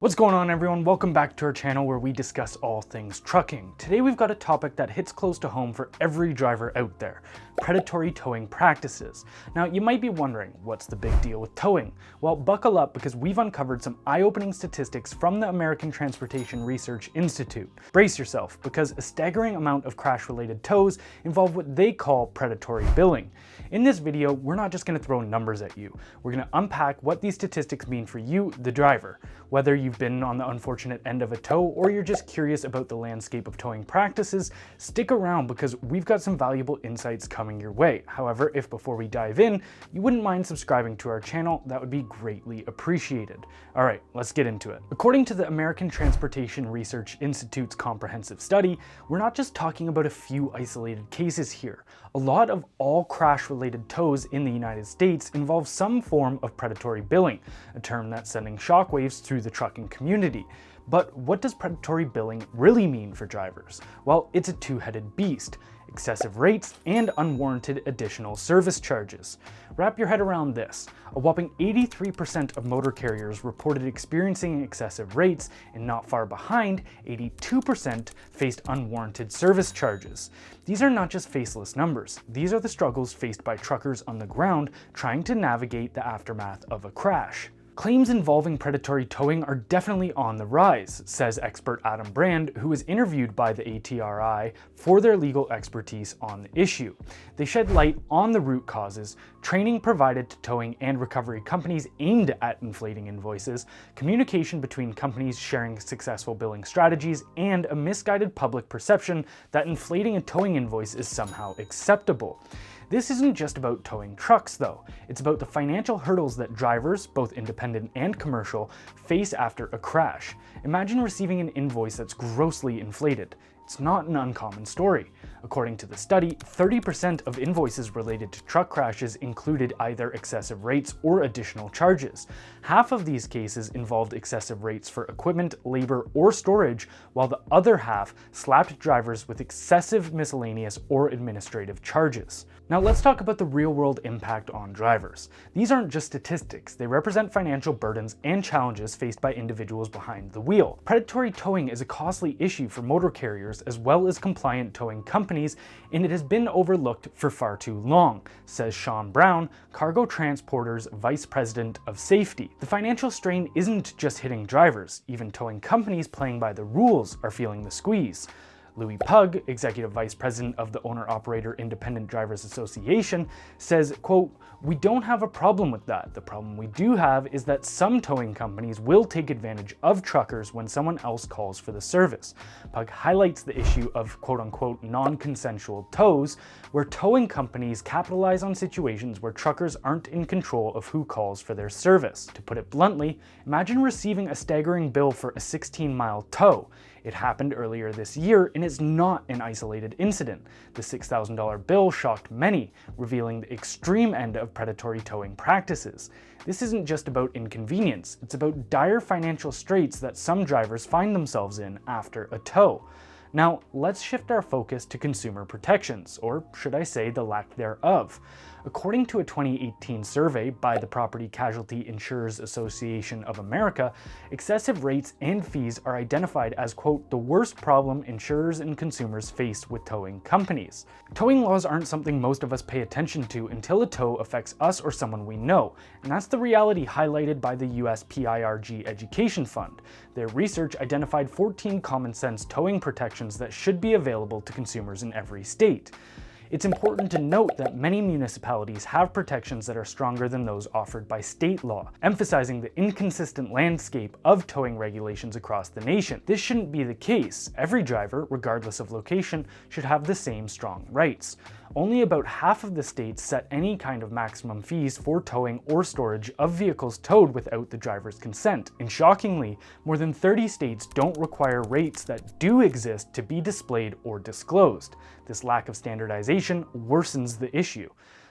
What's going on, everyone? Welcome back to our channel where we discuss all things trucking. Today we've got a topic that hits close to home for every driver out there: predatory towing practices. Now, you might be wondering, what's the big deal with towing? Well, buckle up because we've uncovered some eye-opening statistics from the American Transportation Research Institute. Brace yourself, because a staggering amount of crash-related tows involve what they call predatory billing. In this video, we're not just going to throw numbers at you. We're going to unpack what these statistics mean for you, the driver. Whether you've been on the unfortunate end of a tow or you're just curious about the landscape of towing practices, stick around because we've got some valuable insights coming your way. However, if before we dive in, you wouldn't mind subscribing to our channel, that would be greatly appreciated. All right, let's get into it. According to the American Transportation Research Institute's comprehensive study, we're not just talking about a few isolated cases here. A lot of all crash-related tows in the United States involve some form of predatory billing, a term that's sending shockwaves through the trucking community. But what does predatory billing really mean for drivers? Well, it's a two-headed beast: excessive rates and unwarranted additional service charges. Wrap your head around this. A whopping 83% of motor carriers reported experiencing excessive rates, and not far behind, 82% faced unwarranted service charges. These are not just faceless numbers. These are the struggles faced by truckers on the ground trying to navigate the aftermath of a crash. Claims involving predatory towing are definitely on the rise, says expert Adam Brand, who was interviewed by the ATRI for their legal expertise on the issue. They shed light on the root causes, training provided to towing and recovery companies aimed at inflating invoices, communication between companies sharing successful billing strategies, and a misguided public perception that inflating a towing invoice is somehow acceptable. This isn't just about towing trucks, though. It's about the financial hurdles that drivers, both independent and commercial, face after a crash. Imagine receiving an invoice that's grossly inflated. It's not an uncommon story. According to the study, 30% of invoices related to truck crashes included either excessive rates or additional charges. Half of these cases involved excessive rates for equipment, labor, or storage, while the other half slapped drivers with excessive miscellaneous or administrative charges. Now let's talk about the real-world impact on drivers. These aren't just statistics, they represent financial burdens and challenges faced by individuals behind the wheel. Predatory towing is a costly issue for motor carriers as well as compliant towing companies, and it has been overlooked for far too long, says Sean Brown, Cargo Transporter's Vice President of Safety. The financial strain isn't just hitting drivers, even towing companies playing by the rules are feeling the squeeze. Lewie Pugh, Executive Vice President of the Owner-Operator Independent Drivers Association, says, quote, "We don't have a problem with that. The problem we do have is that some towing companies will take advantage of truckers when someone else calls for the service." Pugh highlights the issue of quote-unquote non-consensual tows, where towing companies capitalize on situations where truckers aren't in control of who calls for their service. To put it bluntly, imagine receiving a staggering bill for a 16-mile tow. It happened earlier this year, and it's not an isolated incident. The $6,000 bill shocked many, revealing the extreme end of predatory towing practices. This isn't just about inconvenience, it's about dire financial straits that some drivers find themselves in after a tow. Now, let's shift our focus to consumer protections, or should I say the lack thereof. According to a 2018 survey by the Property Casualty Insurers Association of America, excessive rates and fees are identified as, quote, the worst problem insurers and consumers face with towing companies. Towing laws aren't something most of us pay attention to until a tow affects us or someone we know, and that's the reality highlighted by the US PIRG Education Fund. Their research identified 14 common sense towing protections that should be available to consumers in every state. It's important to note that many municipalities have protections that are stronger than those offered by state law, emphasizing the inconsistent landscape of towing regulations across the nation. This shouldn't be the case. Every driver, regardless of location, should have the same strong rights. Only about half of the states set any kind of maximum fees for towing or storage of vehicles towed without the driver's consent, and shockingly, more than 30 states don't require rates that do exist to be displayed or disclosed. This lack of standardization worsens the issue.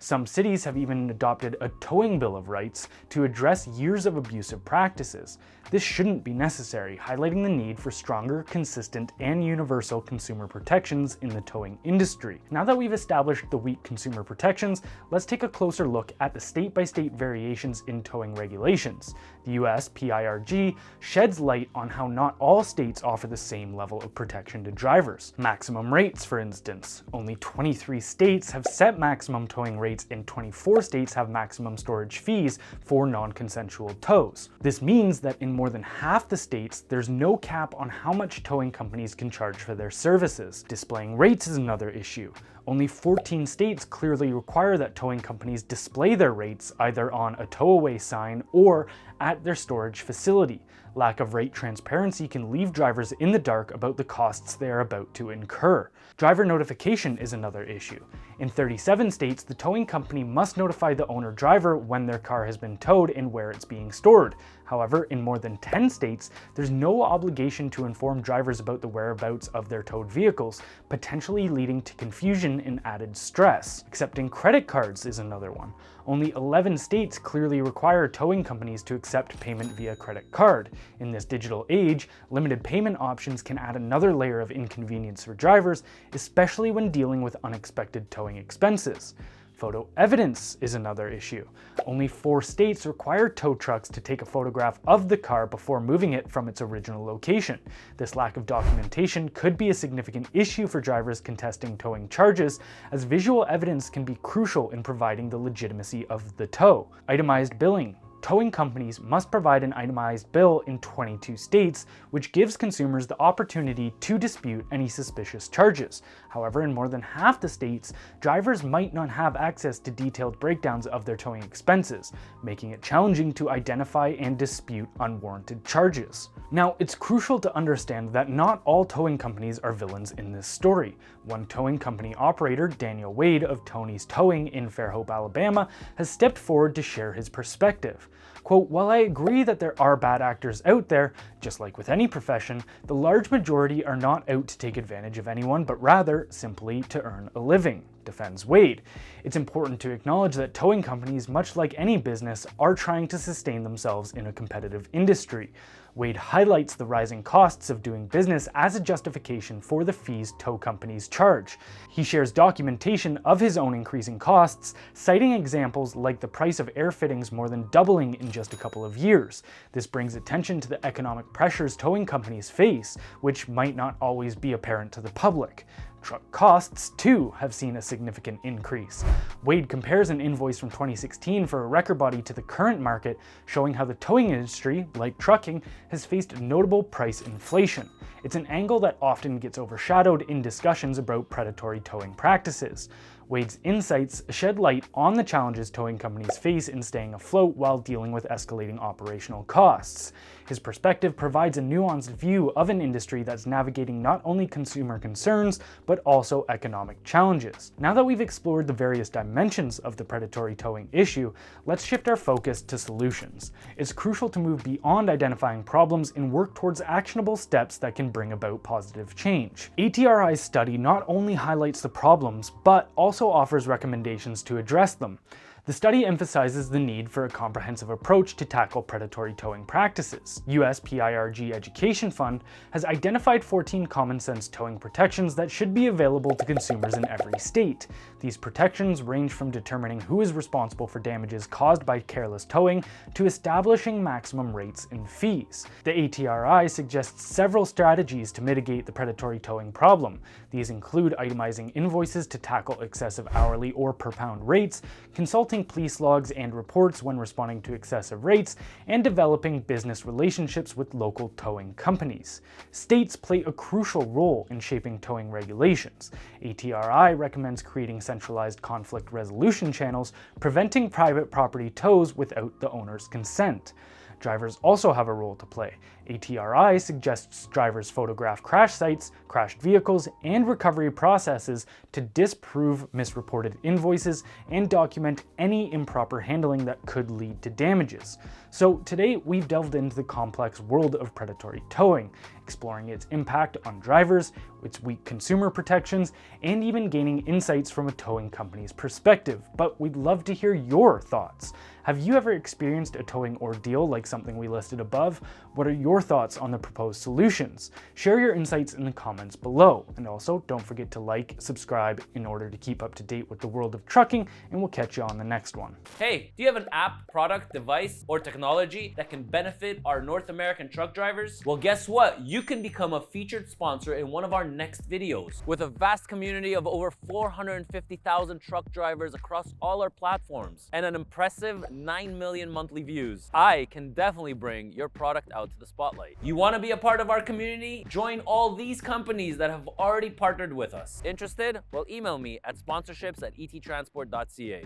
Some cities have even adopted a towing bill of rights to address years of abusive practices. This shouldn't be necessary, highlighting the need for stronger, consistent, and universal consumer protections in the towing industry. Now that we've established the weak consumer protections, let's take a closer look at the state-by-state variations in towing regulations. The US PIRG sheds light on how not all states offer the same level of protection to drivers. Maximum rates, for instance. Only 23 states have set maximum towing rates and 24 states have maximum storage fees for non-consensual tows. This means that in more than half the states, there's no cap on how much towing companies can charge for their services. Displaying rates is another issue. Only 14 states clearly require that towing companies display their rates either on a tow-away sign or at their storage facility. Lack of rate transparency can leave drivers in the dark about the costs they are about to incur. Driver notification is another issue. In 37 states, the towing company must notify the owner-driver when their car has been towed and where it's being stored. However, in more than 10 states, there's no obligation to inform drivers about the whereabouts of their towed vehicles, potentially leading to confusion and added stress. Accepting credit cards is another one. Only 11 states clearly require towing companies to accept payment via credit card. In this digital age, limited payment options can add another layer of inconvenience for drivers, especially when dealing with unexpected towing expenses. Photo evidence is another issue. Only 4 states require tow trucks to take a photograph of the car before moving it from its original location. This lack of documentation could be a significant issue for drivers contesting towing charges, as visual evidence can be crucial in providing the legitimacy of the tow. Itemized billing. Towing companies must provide an itemized bill in 22 states, which gives consumers the opportunity to dispute any suspicious charges. However, in more than half the states, drivers might not have access to detailed breakdowns of their towing expenses, making it challenging to identify and dispute unwarranted charges. Now, it's crucial to understand that not all towing companies are villains in this story. One towing company operator, Daniel Wade of Tony's Towing in Fairhope, Alabama, has stepped forward to share his perspective. Quote, "While I agree that there are bad actors out there, just like with any profession, the large majority are not out to take advantage of anyone, but rather simply to earn a living," defends Wade. It's important to acknowledge that towing companies, much like any business, are trying to sustain themselves in a competitive industry. Wade highlights the rising costs of doing business as a justification for the fees tow companies charge. He shares documentation of his own increasing costs, citing examples like the price of air fittings more than doubling in just a couple of years. This brings attention to the economic pressures towing companies face, which might not always be apparent to the public. Truck costs, too, have seen a significant increase. Wade compares an invoice from 2016 for a wrecker body to the current market, showing how the towing industry, like trucking, has faced notable price inflation. It's an angle that often gets overshadowed in discussions about predatory towing practices. Wade's insights shed light on the challenges towing companies face in staying afloat while dealing with escalating operational costs. His perspective provides a nuanced view of an industry that's navigating not only consumer concerns, but also economic challenges. Now that we've explored the various dimensions of the predatory towing issue, let's shift our focus to solutions. It's crucial to move beyond identifying problems and work towards actionable steps that can bring about positive change. ATRI's study not only highlights the problems, but also offers recommendations to address them. The study emphasizes the need for a comprehensive approach to tackle predatory towing practices. US PIRG Education Fund has identified 14 common-sense towing protections that should be available to consumers in every state. These protections range from determining who is responsible for damages caused by careless towing to establishing maximum rates and fees. The ATRI suggests several strategies to mitigate the predatory towing problem. These include itemizing invoices to tackle excessive hourly or per-pound rates, consulting police logs and reports when responding to excessive rates, and developing business relationships with local towing companies. States play a crucial role in shaping towing regulations. ATRI recommends creating centralized conflict resolution channels, preventing private property tows without the owner's consent. Drivers also have a role to play. ATRI suggests drivers photograph crash sites, crashed vehicles, and recovery processes to disprove misreported invoices and document any improper handling that could lead to damages. So today we've delved into the complex world of predatory towing, exploring its impact on drivers, its weak consumer protections, and even gaining insights from a towing company's perspective. But we'd love to hear your thoughts. Have you ever experienced a towing ordeal like something we listed above? What are your thoughts on the proposed solutions? Share your insights in the comments below. And also, don't forget to like, subscribe in order to keep up to date with the world of trucking, and we'll catch you on the next one. Hey, do you have an app, product, device, or technology that can benefit our North American truck drivers? Well, guess what? You can become a featured sponsor in one of our next videos. With a vast community of over 450,000 truck drivers across all our platforms and an impressive 9 million monthly views, I can definitely bring your product out to the spotlight. You want to be a part of our community? Join all these companies that have already partnered with us. Interested? Well, email me at sponsorships@ettransport.ca.